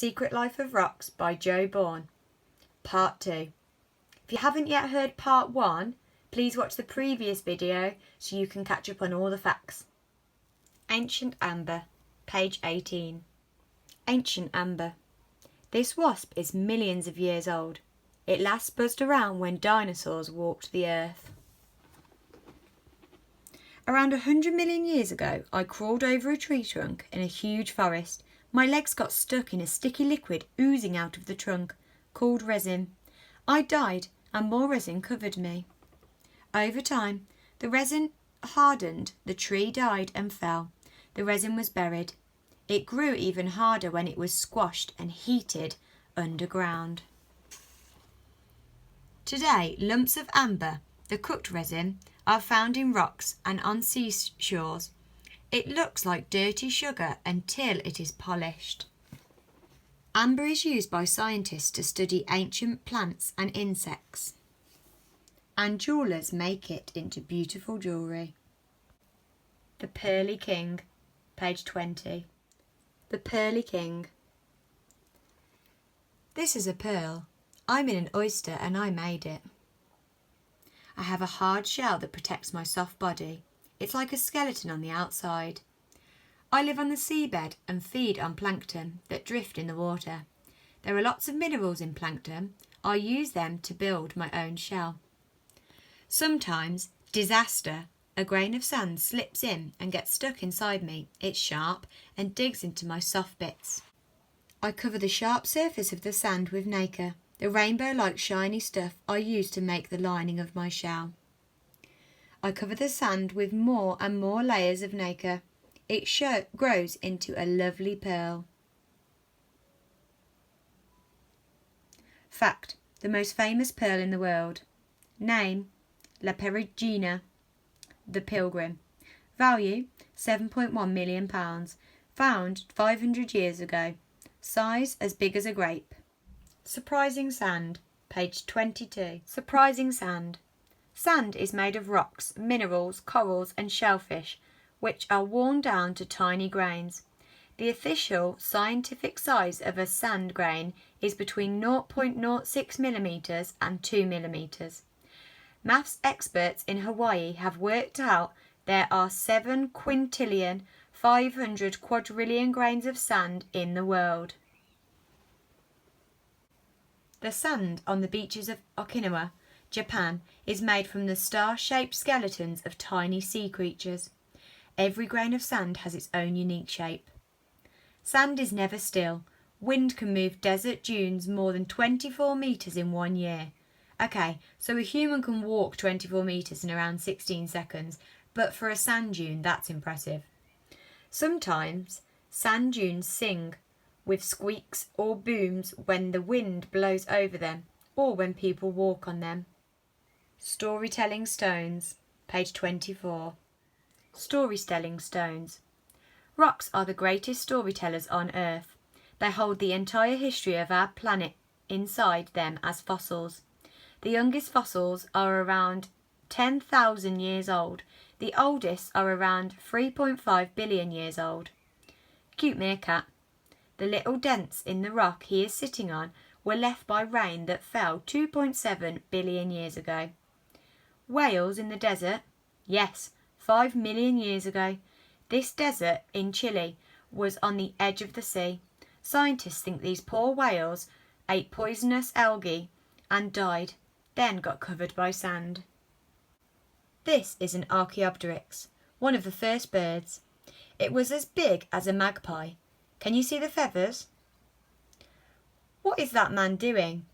Secret Life of Rocks by Joe Bourne, Part 2. If you haven't yet heard Part 1, please watch the previous video so you can catch up on all the facts. Ancient Amber, page 18. Ancient Amber. This wasp is millions of years old. It last buzzed around when dinosaurs walked the earth. Around 100 million years ago, I crawled over a tree trunk in a huge forest. My legs got stuck in a sticky liquid oozing out of the trunk, called resin. I died, and more resin covered me. Over time, the resin hardened, the tree died and fell. The resin was buried. It grew even harder when it was squashed and heated underground. Today, lumps of amber, the cooked resin, are found in rocks and on seashores. It looks like dirty sugar until it is polished. Amber is used by scientists to study ancient plants and insects. And jewellers make it into beautiful jewellery. The Pearly King, page 20. The Pearly King. This is a pearl. I'm in an oyster and I made it. I have a hard shell that protects my soft body. It's like a skeleton on the outside. I live on the seabed and feed on plankton that drift in the water. There are lots of minerals in plankton. I use them to build my own shell. Sometimes, disaster, a grain of sand slips in and gets stuck inside me. It's sharp and digs into my soft bits. I cover the sharp surface of the sand with nacre, the rainbow-like shiny stuff I use to make the lining of my shell. I cover the sand with more and more layers of nacre. It grows into a lovely pearl. Fact: the most famous pearl in the world. Name: La Peregrina, the Pilgrim. Value: £7.1 million. Found 500 years ago. Size as big as a grape. Surprising sand, page 22. Surprising sand. Sand is made of rocks, minerals, corals and shellfish, which are worn down to tiny grains. The official scientific size of a sand grain is between 0.06 millimetres and 2 millimetres. Maths experts in Hawaii have worked out there are 7 quintillion 500 quadrillion grains of sand in the world. The sand on the beaches of Okinawa, Japan, is made from the star-shaped skeletons of tiny sea creatures. Every grain of sand has its own unique shape. Sand is never still. Wind can move desert dunes more than 24 metres in 1 year. Okay, so a human can walk 24 metres in around 16 seconds, but for a sand dune, that's impressive. Sometimes, sand dunes sing with squeaks or booms when the wind blows over them, or when people walk on them. Storytelling stones, page 24. Storytelling stones. Rocks are the greatest storytellers on Earth. They hold the entire history of our planet inside them as fossils. The youngest fossils are around 10,000 years old. The oldest are around 3.5 billion years old. Cute meerkat. The little dents in the rock he is sitting on were left by rain that fell 2.7 billion years ago. Whales in the desert? Yes, 5 million years ago. This desert in Chile was on the edge of the sea. Scientists think these poor whales ate poisonous algae and died, then got covered by sand. This is an Archaeopteryx, one of the first birds. It was as big as a magpie. Can you see the feathers? What is that man doing?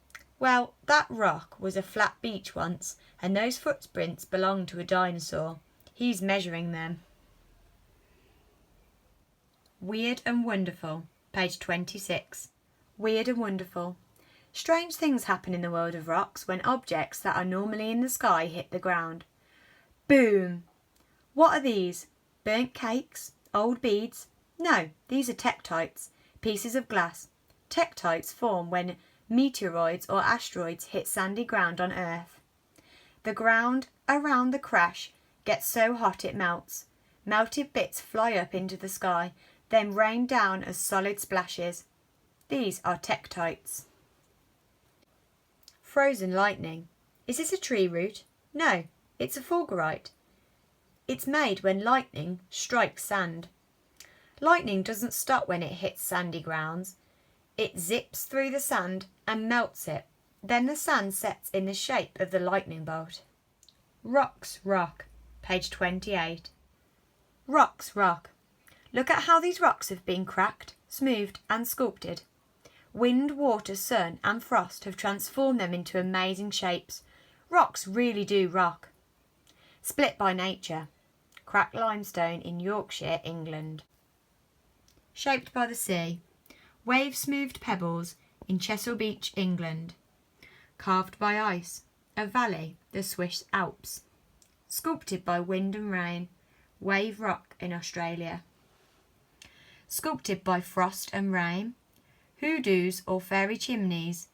Well, that rock was a flat beach once, and those footprints belonged to a dinosaur. He's measuring them. Weird and wonderful, page 26. Weird and wonderful. Strange things happen in the world of rocks when objects that are normally in the sky hit the ground. Boom! What are these? Burnt cakes? Old beads? No, these are tektites, pieces of glass. Tektites form when meteoroids or asteroids hit sandy ground on Earth. The ground around the crash gets so hot it melts. Melted bits fly up into the sky, then rain down as solid splashes. These are tektites. Frozen lightning. Is this a tree root? No, it's a fulgurite. It's made when lightning strikes sand. Lightning doesn't stop when it hits sandy grounds. It zips through the sand and melts it. Then the sand sets in the shape of the lightning bolt. Rocks rock. Page 28. Rocks rock. Look at how these rocks have been cracked, smoothed and sculpted. Wind, water, sun and frost have transformed them into amazing shapes. Rocks really do rock. Split by nature. Cracked limestone in Yorkshire, England. Shaped by the sea. Wave-smoothed pebbles in Chesil Beach, England. Carved by ice. A valley, the Swiss Alps. Sculpted by wind and rain. Wave rock in Australia. Sculpted by frost and rain. Hoodoos or fairy chimneys.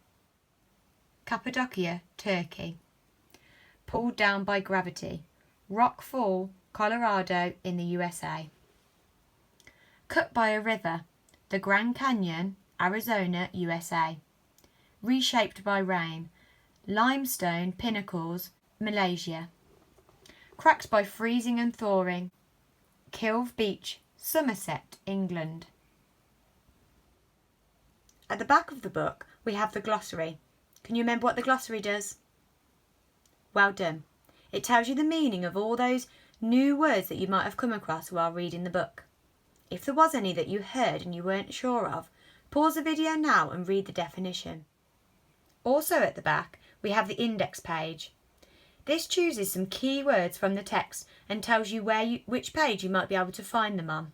Cappadocia, Turkey. Pulled down by gravity. Rock Fall, Colorado in the USA. Cut by a river. The Grand Canyon, Arizona, USA. Reshaped by rain. Limestone pinnacles, Malaysia. Cracked by freezing and thawing. Kilve Beach, Somerset, England. At the back of the book, we have the glossary. Can you remember what the glossary does? Well done. It tells you the meaning of all those new words that you might have come across while reading the book. If there was any that you heard and you weren't sure of, pause the video now and read the definition. Also at the back, we have the index page. This chooses some key words from the text and tells you which page you might be able to find them on.